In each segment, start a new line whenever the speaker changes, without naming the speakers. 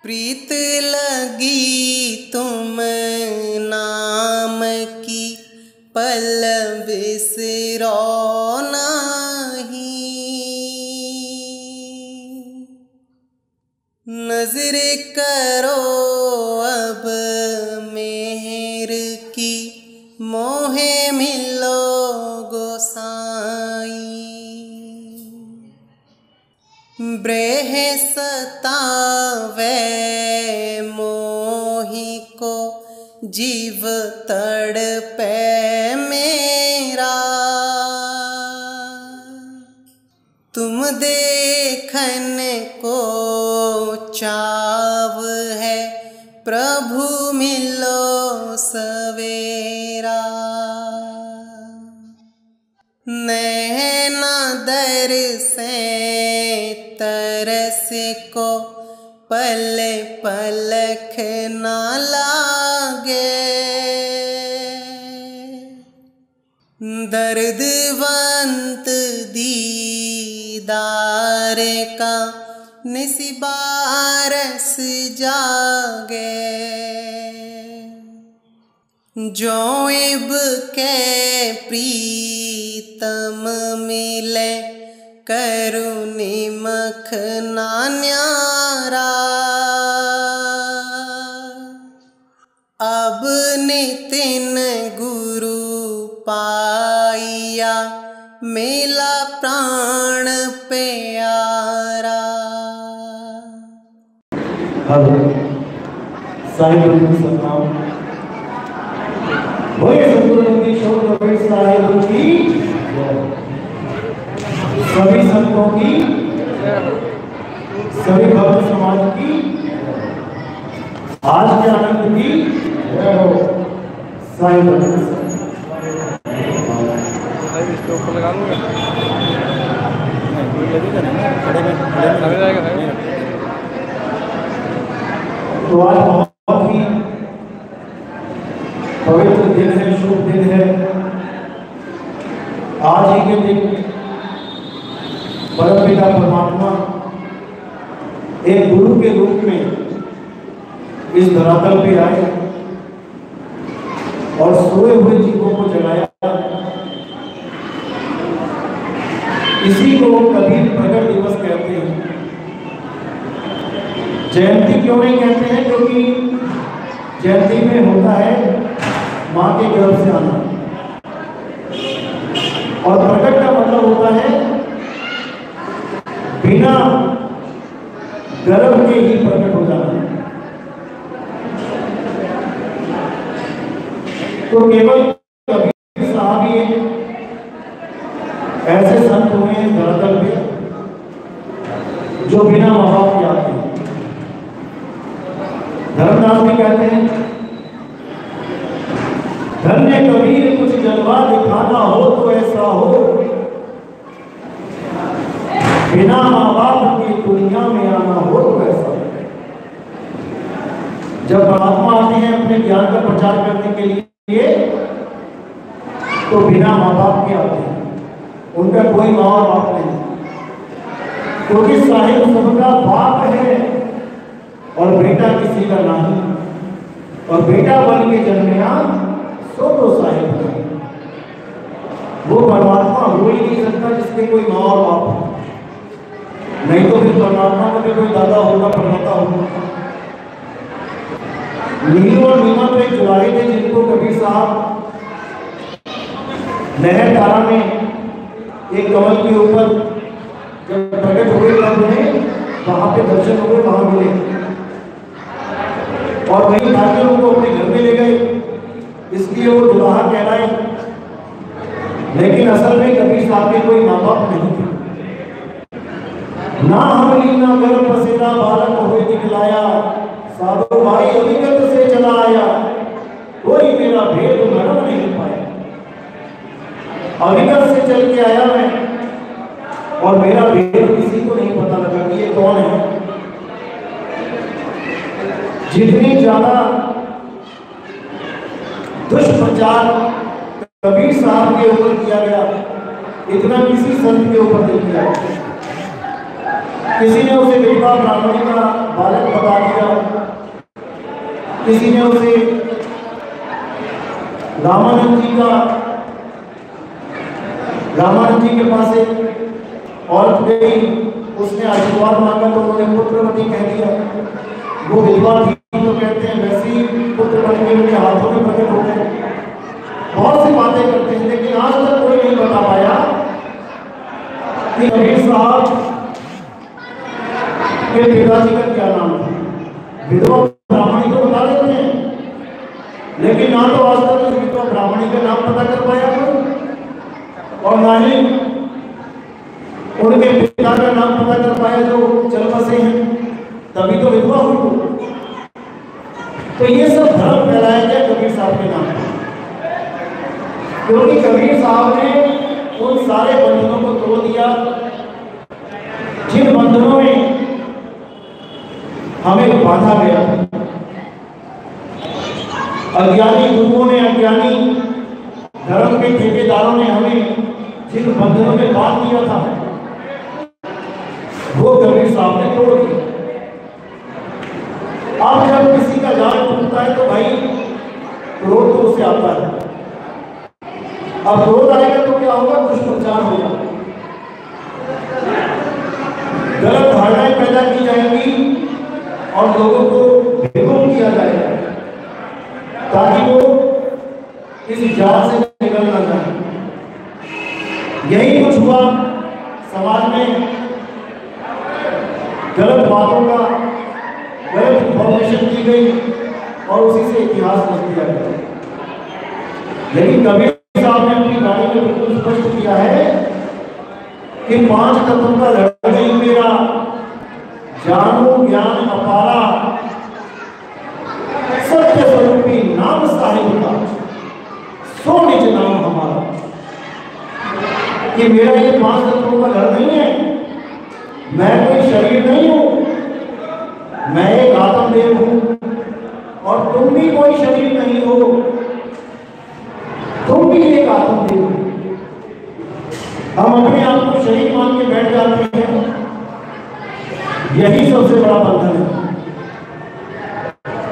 प्रीत लगी तुम नाम की पल बिसरो नहीं। नजर करो अब मेहर की मोहे मिलो गोसाई। ब्रेह सतावे मोही को जीव तड़पे मेरा। तुम देखन को चाव है प्रभु मिलो सवेरा। नैना दर से तरस को पल पलक ना लागे। दर्दवंत दीदार का निस्बारस जागे। जो इब के प्रीतम मिले करुणिमख ना न्यारा। अब नितिन गुरु पाइया मेला प्राण प्यारा।
साहिब सतनाम साहिब की सभी संतों की सभी भक्त समाज की आज के आनंद की साहिब लगा लूंगा। तो आज बहुत ही पवित्र दिन है, शुभ दिन है। आज ही के दिन परमपिता परमात्मा एक गुरु के रूप में इस धरातल पे आए और सोए हुए जीवों को जगाया। इसी को कबीर प्रकट दिवस कहते हैं। जयंती क्यों नहीं कहते हैं? क्योंकि जयंती में होता है मां के गर्भ से आना, और प्रकट का मतलब होता है बिना गर्भ के ही प्रकट हो जाना। तो केवल कबीर साहब ही ऐसे संत हुए हैं धरातल पे जो बिना मां बाप के आते हैं। धर्मदास भी कहते हैं धन्य कबीर कुछ जलवा दिखाना हो तो ऐसा हो, बिना मां बाप की दुनिया में आना हो तो ऐसा हो। जब परमात्मा आते हैं अपने ज्ञान का प्रचार करने के लिए तो बिना मां बाप के आते हैं। उनका कोई माँ और बाप नहीं, क्योंकि साहिब सबका बाप है और बेटा किसी का नहीं। और बेटा बन के जन्मया सो तो साहिब है। वो परमात्मा हो ही नहीं सकता जिसके कोई माँ और बाप हो। नहीं तो फिर परमात्मा को कोई दादा होगा, परमात्मा होगा। नीलू और नीमा तो एक जुलाई थे जिनको कबीर साहब नहर धारा में एक कमल के ऊपर जब प्रकट हुए तब उन्हें वहां पे दर्शन हुए, वहां मिले और वहीं जाके उनको अपने घर में ले गए, इसलिए वो दुल्हा कहलाए। लेकिन असल में कबीर साहब के कोई माँ बाप नहीं थे। ना हमली ना गर्भ बसेरा बालक हुए दिखलाया, साधु भाई अभिगत से चला आया, कोई मेरा भेद मरम नहीं पाया। अभिगत से चल के आया मैं और मेरा भेद किसी को नहीं पता लगा कि ये कौन है। जितनी ज्यादा दुष्प्रचार कबीर साहब के ऊपर किया गया इतना किसी संत के ऊपर नहीं किया। किसी ने उसे विधवा ब्राह्मणी का बालक बता दिया। किसी ने उसे रामानंद जी के पास एक औरत गई, उसने आशीर्वाद मांगा तो उन्होंने पुत्रवती कह दिया। वो विधवा थी तो कहते हैं वैसे ही पुत्र बन के उनके हाथों में प्रकट हो गए। बहुत सी बातें करते हैं, लेकिन आज तक कोई नहीं बता पाया कि कबीर साहब के पिताजी का क्या नाम था। विधवा ब्राह्मणी को बता देते हैं, लेकिन ना तो आज तक उस विधवा ब्राह्मणी का नाम पता कर पाया कोई, और ना ही उनके पिता का नाम पता कर पाया जो चल बसे हैं, तभी तो विधवा हुई। तो ये सब भ्रम फैलाया गया कबीर साहब के नाम पर, क्योंकि कबीर साहब ने उन सारे बंधनों को तोड़ दिया जिन बंधनों में हमें बांधा गया। अज्ञानी गुरुओं ने, अज्ञानी धर्म के ठेकेदारों ने हमें जिन बंधनों में बांध दिया था, वो कबीर साहब ने तोड़ दिया। अब जब किसी का जाल टूटता है तो भाई क्रोध तो उससे आता है। अब क्रोध आएगा तो क्या होगा? दुष्प्रचार होगा, गलत धारणाएं पैदा की जाएंगी और लोगों को बेगुम किया जाएगा ताकि वो इस जाल से निकल ना जाए। यही कुछ हुआ समाज में, गलत बातों का गलत इंफॉर्मेशन दी गई और उसी से इतिहास रच दिया गया। लेकिन कबीर साहब ने अपनी गाड़ी में बिल्कुल स्पष्ट किया है कि 5 तत्वों का लड़ाई मेरा, जानो ज्ञान अपारा, सत्य स्वरूपी नाम साहिब का, सो निज नाम हमारा। कि मेरा ये 5 तत्वों का घर नहीं है, मैं कोई शरीर नहीं हूं, मैं एक आत्मदेव हूं और तुम भी कोई शरीर नहीं हो, तुम भी एक आत्मदेव हो। हम अपने आप को शरीर मान के बैठ जाते हैं, यही सबसे बड़ा बंधन है।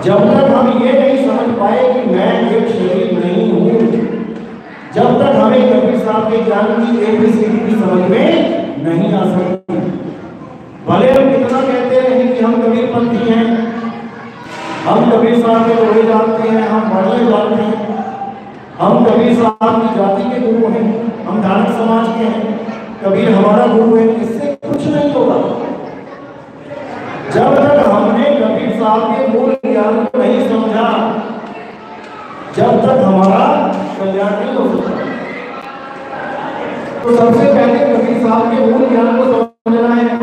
जब तक हम ये नहीं समझ पाए कि मैं एक शरीर नहीं हूं, जब तक हमें कबीर साहब के ज्ञान की ABCD की समझ में नहीं आ सकती। भले हम कितना कहते हैं कि हम कबीर पंथी हैं, हम कबीर साहब के लोहे जानते हैं, हम बड़े जानते हैं, हम कबीर साहब की जाति के गुरु हैं, हम धारक समाज के हैं, कबीर हमारा गुरु है, इससे कुछ नहीं होगा। जब तक हमने कबीर साहब के मूल ज्ञान को नहीं समझा, जब तक हमारा कल्याण नहीं हो सकता। तो सबसे पहले कबीर साहब के मूल ज्ञान को समझना है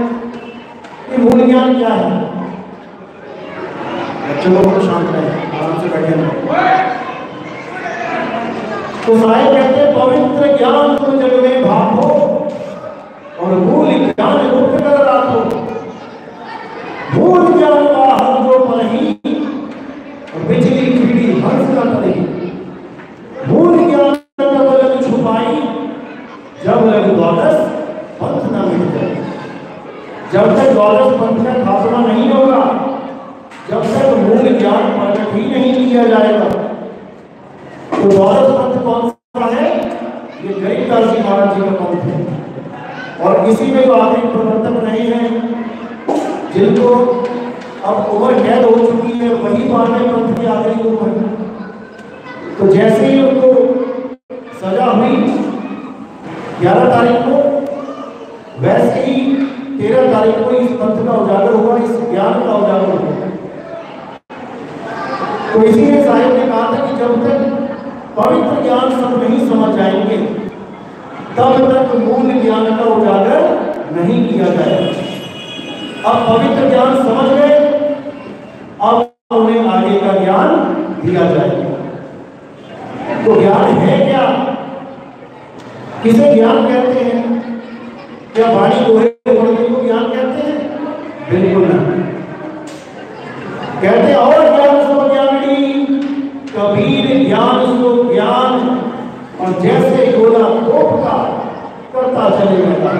कि मूल ज्ञान क्या है। बच्चों को शांत रहे, आराम से बैठे रहो। तो साहिब कहते हैं पवित्र ज्ञान तुम जग में भागो और मूल ज्ञान मुक्त कर राखो। मूल ज्ञान बाहर जो पढ़ी और बिजली खिड़ी हंस का पढ़ी। मूल ज्ञान कब लग छुपाई जब लग द्वादश पंथ न मिट जाए। जब तक द्वादश पंथ का खात्मा नहीं होगा, जब तक मूल ज्ञान प्रकट ही नहीं किया जाएगा। तो द्वादश पंथ कौन सा है? ये गरीबदास जी महाराज जी का पंथ है। और इसी में जो आखिरी प्रवर्तक रहे हैं, जिनको अब उम्र कैद हो चुकी है, वही बारहवें पंथ के आखिरी गुरु हैं। तो जैसे ही उनको सजा हुई 11 तारीख को, वैसे ही 13 तारीख को इस पंथ का उजागर हुआ, इस ज्ञान का उजागर हुआ। तो इसीलिए साहिब ने कहा था कि जब तक पवित्र ज्ञान सब नहीं समझ जाएंगे, तब तक मूल ज्ञान का उजागर नहीं किया जाएगा। अब पवित्र ज्ञान समझ गए, अब उन्हें आगे का ज्ञान दिया जाएगा। तो ज्ञान है क्या? किसे ज्ञान कहते हैं? क्या वाणी दोहे बोलने को ज्ञान कहते हैं? बिल्कुल नहीं। कहते और ज्ञान सो ज्ञानी, कबीर ज्ञान सो ज्ञान, और जैसे गोला तोप का करता चलेगा।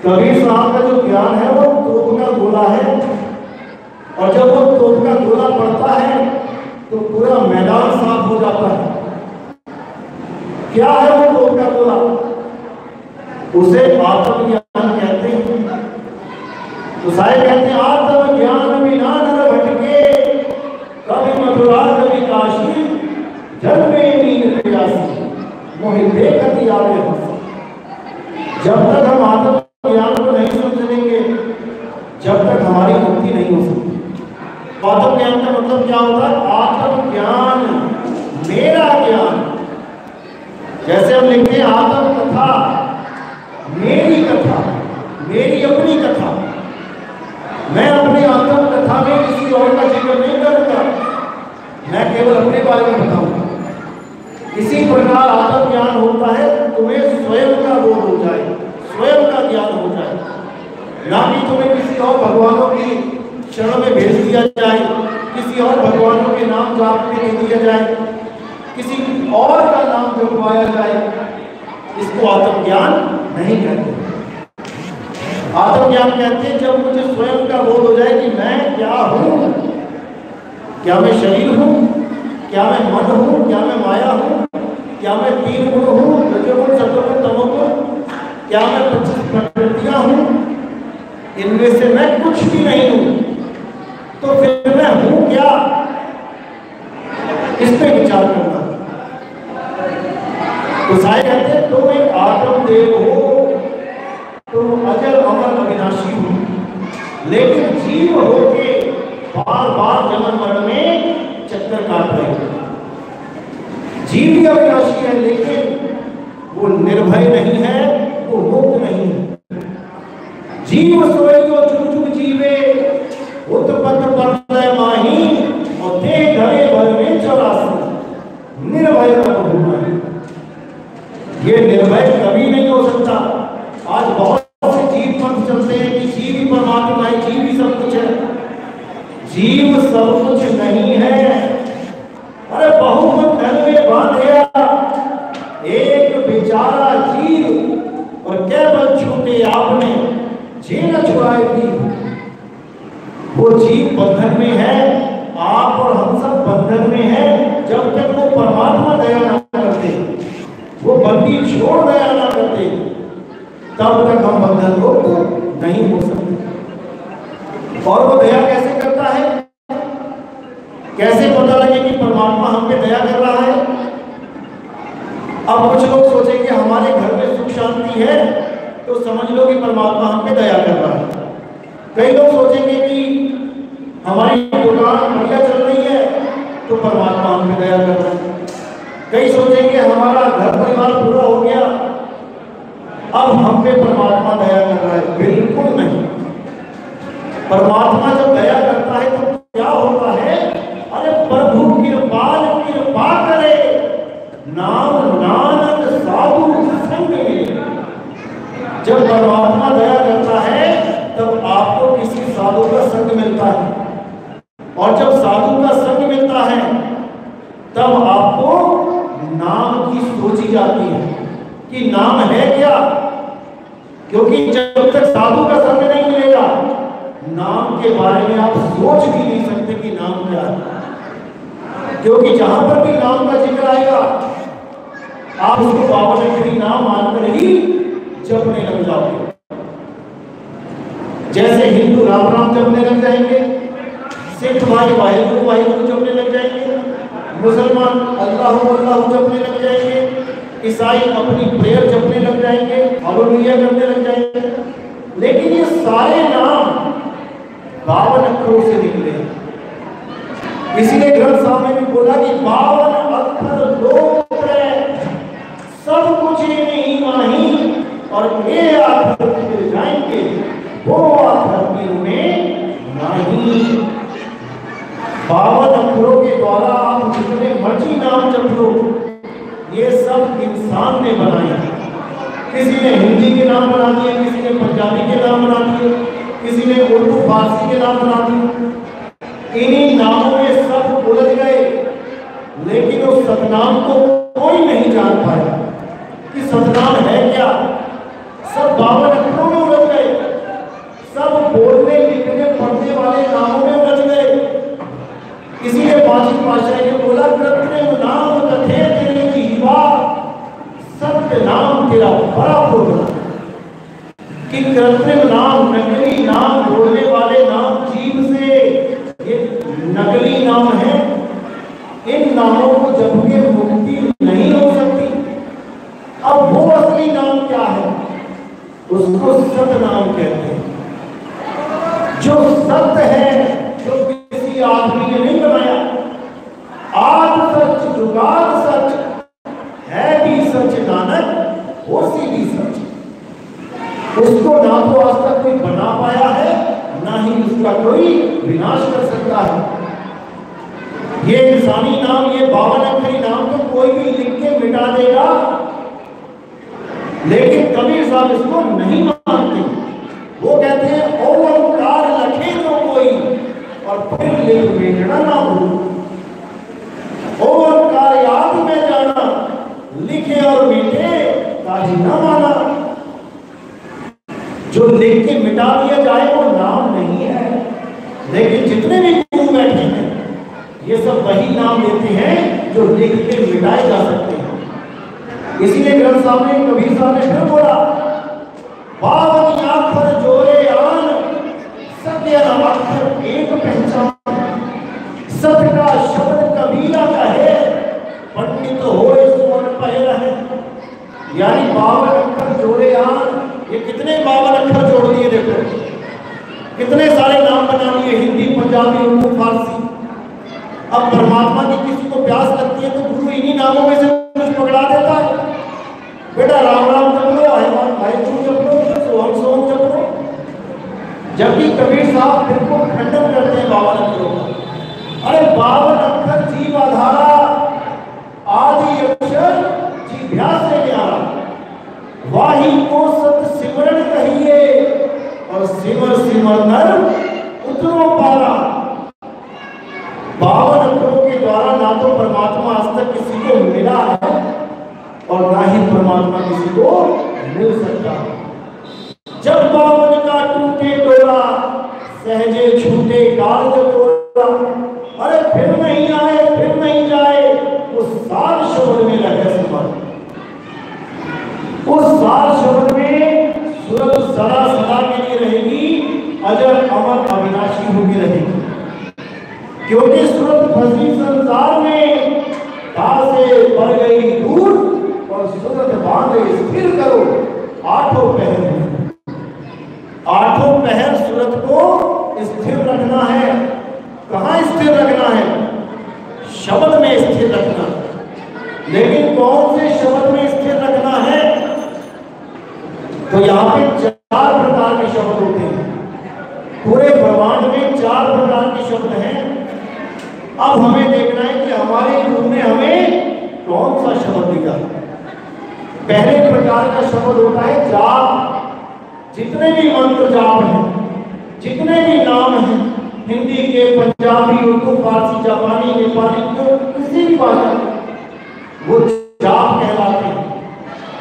कबीर साहब का जो ज्ञान है वो तोप का गोला है, और जब वो तोप का गोला पड़ता है तो पूरा मैदान साफ हो जाता है। क्या है वो तोप का गोला? उसे आत्मज्ञान कहते हैं। तो साहिब कहते हैं आत्मज्ञान बिना नर भटके, कभी मथुरा कभी काशी, जन्मे नींद प्यासी, मोहि देखत आवे हंसी। जब तक हम आत्मज्ञान को नहीं समझ लेंगे, जब तक हमारी मुक्ति नहीं हो सकती। आत्मज्ञान का मतलब क्या होता है? आत्मज्ञान, मेरा ज्ञान। जैसे हम लिखते हैं आत्म कथा, मेरी कथा, मेरी अपनी कथा। मैं अपनी आत्म कथा में किसी और का जिक्र नहीं करूंगा, मैं केवल अपने बारे में बताऊंगा। इसी प्रकार आत्मज्ञान होता है तुम्हें स्वयं का बोध हो जाए, स्वयं का ज्ञान हो जाए, ना कि तुम्हें किसी और भगवानों की शरण में भेज दिया जाए, किसी और भगवानों के नाम जाप में दे दिया जाए, किसी और का नाम जपवाया जाए। इसको आत्मज्ञान नहीं कहते। आत्मज्ञान कहते हैं जब मुझे स्वयं का बोध हो जाए कि मैं क्या हूं, क्या मैं शरीर हूं, क्या मैं मन हूं, क्या मैं माया हूं, क्या मैं 3 गुण हूं, रजोगुण सत्वगुण तमोगुण, क्या मैं 25 प्रकृतियां हूं, इनमें से मैं कुछ भी नहीं हूं, तो फिर मैं हूं क्या? इस पे विचार करना। तो साहिब कहते हैं तुम एक आत्मदेव हो, तुम अजर अमर अविनाशी हो, लेकिन जीव होके बार बार जन्म मरण में चक्कर काट रहे हो। जीव भी अविनाशी है, लेकिन वो निर्भय नहीं है, वो मुक्त नहीं है। जीव सोए जो चुग चुग जीवे, उत्पन्न परलय माही, और देह धरे भर में 84, निर्भय तब होना है। ये निर्भय कभी नहीं हो सकता। आज बहुत से जीव पंथ चलते हैं कि जीव ही परमात्मा है, जीव ही सब कुछ है। जीव सब कुछ नहीं है। अरे बहुमत धन में बांधेगा एक बेचारा जीव, और क्या बल छूटे आपने जे न छुड़ाए भी। वो जीव बंधन में है, आप और हम सब बंधन में हैं। जब तक वो परमात्मा दया ना करते, वो बंदी छोड़ दया ना करते, तब तक हम बंधन मुक्त नहीं हो सकते। और वो दया कैसे करता है? कैसे पता लगे कि परमात्मा हम पे दया कर रहा है? अब कुछ लोग सोचेंगे हमारे घर में सुख शांति है तो समझ लो कि परमात्मा हम पे दया कर रहा है। कई लोग सोचेंगे कि हमारी दुकान बढ़िया चल रही है तो परमात्मा हम पे दया कर रहा है। कई सोचेंगे हमारा घर परिवार पूरा हो गया, अब हम पे परमात्मा दया कर रहा है। बिल्कुल नहीं। परमात्मा जब दया करता है तो क्या होता है? अरे प्रभु कृपाल कृपा करे, नाम नानक साधु संग में। जब परमात्मा दया करता है तब आपको किसी साधु का संग मिलता है, और जब साधु का संग मिलता है तब आपको नाम की सोची जाती है कि नाम है क्या। क्योंकि जब तक साधु का संग नहीं मिलेगा, नाम के बारे में आप सोच भी नहीं सकते कि नाम क्या है। क्योंकि जहां पर भी नाम का जिक्र आएगा, आप उसको बाबा ने नाम मानकर ही जपने लग जाओगे। जैसे हिंदू राम राम जपने लग जाएंगे, सिख भाई वाहिगुरु वाहिगुरु जपने लग जाएंगे, मुसलमान अल्लाह अल्लाह जपने लग जाएंगे, ईसाई अपनी प्रेयर जपने लग जाएंगे, हालेलुया करने लग जाएंगे। लेकिन ये सारे नाम 52 अक्षरों से निकले हैं। इसीलिए ग्रंथ साहब ने भी बोला कि 52 अक्षर लोक है, सब कुछ नहीं माही, और ये आखिर मिल जाएंगे, वो आखिर में नहीं। 52 अक्षरों के द्वारा आप जितने मर्जी नाम जप लो, ये सब इंसान ने बनाया। किसी ने हिंदी के नाम बना दिए, किसी ने पंजाबी के नाम बना दिए, किसी ने उर्दू फारसी के नाम बना दिए। इन्हीं नामों में सब उलझ गए, लेकिन उस सतनाम को कोई नहीं जान पाया कि सतनाम है क्या। सब 52 अक्षरों में उलझ गए। बेटा बड़ा प्रोग्राम कि कृत्रिम नाम, नकली नाम, बोलने वाले नाम, जीव से ये नकली नाम है, इन नामों को जबकि मुक्ति नहीं हो सकती। अब वो असली नाम क्या है? उसको सत नाम कहते हैं। जो सत्य है, जो किसी आदमी ने नहीं बनाया, आज सच जुगाड़ सच है भी सच नानक होसी भी सच। उसको ना तो आज तक कोई बना पाया है, ना ही उसका कोई विनाश कर सकता है। ये इंसानी नाम, ये 52 अक्षरी नाम तो कोई भी लिख के मिटा देगा, लेकिन कबीर साहब इसको नहीं मानते। वो कहते हैं ओंकार लखे तो कोई और फिर लिख मिटना ना हो। ओंकार याद में जाना, लिखे और मिटे ताजी ना माना। जो लिख के मिटा दिया जाए वो नाम नहीं है, लेकिन जितने भी गुरु बैठे हैं ये सब वही नाम देते हैं जो लिख के मिटाए जा सकते हैं। इसीलिए ग्रंथ साहब ने, कबीर साहब ने फिर बोला, 52 अक्षर जोरे आन, सत्य अक्षर एक पहचान। सत्य का शब्द कबीरा कहे, पंडित होए सुमन पहल है। यानी 52 अक्षर जोरे आन, ये कितने 52 अक्षर जोड़ दिए, देखो कितने सारे नाम बना लिए, हिंदी, पंजाबी, उर्दू, फारसी। अब परमात्मा की किसी को प्यास लगती है तो गुरु इन्हीं नामों में से कुछ पकड़ा देता है। बेटा राम राम जप लो, हनुमान भाई चू जप लो, सोहम सोहम जप लो। जबकि कबीर साहब बिल्कुल खंडन करते हैं 52 अक्षरों का। अरे 52 अक्षर जीव आधारा, आदि अक्षर जीभ्या से न्यारा। वाही को सत सिमरन कहिए और सिमर सिमर नर उतरो पारा। 52 अक्षरों के द्वारा ना तो परमात्मा आज तक किसी को मिला है और ना ही परमात्मा किसी को मिल सकता। जब 52 का टूटे डोरा, सहजे छूटे काल जब। अरे फिर नहीं आए, फिर नहीं जाए, उस सार शब्द में लगे सिमर। उस सार शब्द में सूरत सदा सदा के लिए रहेगी, अजर अमर अविनाशी होगी रहेगी। क्योंकि सूरत फंसी संसार में, कहां से बढ़ गई दूर और सूरत बांधे स्थिर करो। 8 पहर, 8 पहर सूरत को स्थिर रखना है। कहां स्थिर रखना है? शब्द में स्थिर रखना। लेकिन कौन से शब्द में स्थिर रखना है? तो यहाँ पे 4 प्रकार के शब्द होते हैं। पूरे ब्रह्मांड में 4 प्रकार के शब्द हैं। अब हमें देखना है कि हमारे गुरु ने हमें कौन सा शब्द दिया। पहले प्रकार का शब्द होता है जाप। जितने भी मंत्र जाप हैं, जितने भी नाम हैं, हिंदी के, पंजाबी, उर्दू, फारसी, जापानी, नेपाली, तो किसी भी भाषा वो जाप कहलाते हैं।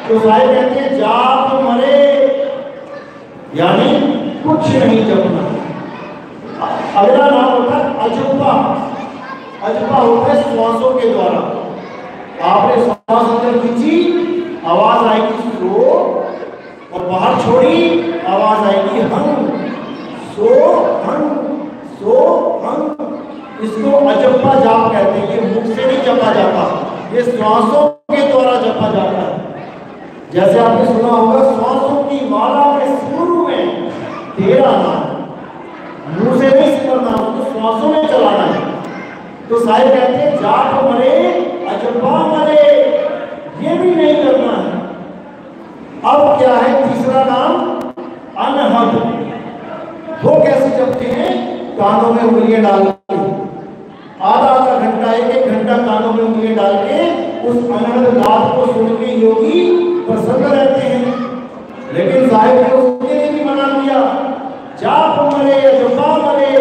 तो साहिब कहते हैं जाप मरे, यानी कुछ नहीं जपना। अगला नाम होता है अजपा। अजपा होता है श्वासों के द्वारा। आपने श्वास अंदर खींची, आवाज आएगी स्लो, और बाहर छोड़ी, आवाज आएगी हम। सो हम, सो हम। इसको अजपा जाप कहते हैं। ये मुख से नहीं जपा जाता, ये श्वासों के द्वारा जपा जाता है। जैसे आपने सुना होगा, श्वासों की माला में शुरू में तेरा नाम, मुंह से नहीं सिमरना, उसको श्वासों में चलाना है। तो साहिब कहते हैं जाप मरे, अजपा मरे, ये भी नहीं करना है। अब क्या है तीसरा नाम? अनहद। वो कैसे जपते हैं? कानों में उंगलियां डाल के, आधा आधा घंटा, 1 घंटा कानों में उंगलियां डाल के उस अनहद नाद को सुन के योगी प्रसन्न रहते हैं। लेकिन साहिब ने उसके लिए भी मना किया, जाप मरे, अजपा मरे,